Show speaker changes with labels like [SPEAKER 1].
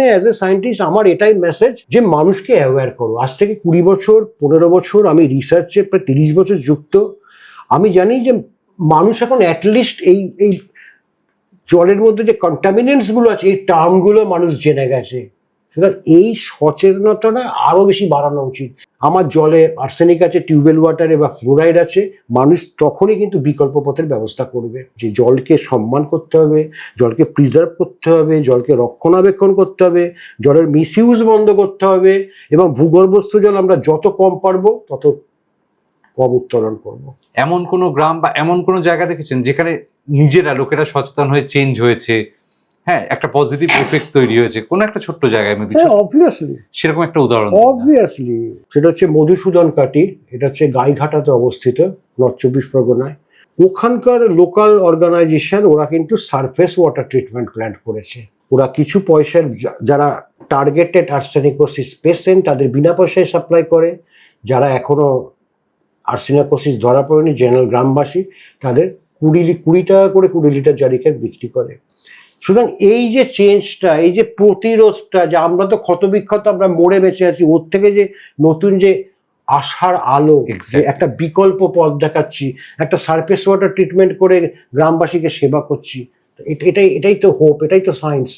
[SPEAKER 1] As a scientist আমার এটাই message যে মানুষকে অ্যাওয়্যার করো। আজ থেকে 20 বছর 15 বছর আমি রিসার্চে প্রায় 30 বছর যুক্ত। আমি জানি যে মানুষ এখন অ্যাটলিস্ট এই এই জলের মধ্যে যে কন্টামিনেন্টস গুলো আছে এই টার্মগুলো মানুষ জেনে গেছে। সুতরাং এই সচেতনতাটা আরো বেশি বাড়ানো উচিত। আমার জলে আর্সেনিক আছে, টিউবওয়েল ওয়াটারে বা ফ্লোরাইড আছে, মানুষ তখনই কিন্তু বিকল্প পথের ব্যবস্থা করবে। যে জলকে সম্মান করতে হবে, জলকে প্রিজার্ভ করতে হবে, জলকে রক্ষণাবেক্ষণ করতে হবে, জলের মিসইউজ বন্ধ করতে হবে, এবং ভূগর্ভস্থ জল আমরা যত কম পারবো তত কম উত্তোলন করবো।
[SPEAKER 2] এমন কোনো গ্রাম বা এমন কোনো জায়গা দেখেছেন যেখানে নিজেরা লোকেরা সচেতন হয়ে চেঞ্জ হয়েছে, হ্যাঁ, একটা পজিটিভ এফেক্ট তৈরি হয়েছে কোনো একটা ছোট্ট জায়গায়?
[SPEAKER 1] অবভিয়াসলি
[SPEAKER 2] সেরকম একটা উদাহরণ।
[SPEAKER 1] অবভিয়াসলি সেটা হচ্ছে মধুসূদন কাটি, এটা হচ্ছে গাইঘাটাতে অবস্থিত, নর্থ 24 পরগনায়। ওখানকার লোকাল অর্গানাইজেশন ওরা কিন্তু সারফেস ওয়াটার ট্রিটমেন্ট প্ল্যান্ট করেছে। ওরা কিছু পয়সার যারা টার্গেটেড আর্সেনিকোসিস পেশেন্ট তাদের বিনা পয়সায় সাপ্লাই করে, যারা এখনো আর্সেনিকোসিস ধরা পড়েনি জেনারেল গ্রামবাসী তাদের 20 টাকা করে 20 লিটার জারিকে বিক্রি করে। সুতরাং এই যে চেঞ্জটা, এই যে প্রতিরোধটা, যে আমরা তো ক্ষতবিক্ষত আমরা মরে বেঁচে আছি, ওর থেকে যে নতুন যে আশার আলো, যে একটা বিকল্প পথ দেখাচ্ছি, একটা সারফেস ওয়াটার ট্রিটমেন্ট করে গ্রামবাসীকে সেবা করছি, এটাই তো হোপ, এটাই তো সায়েন্স।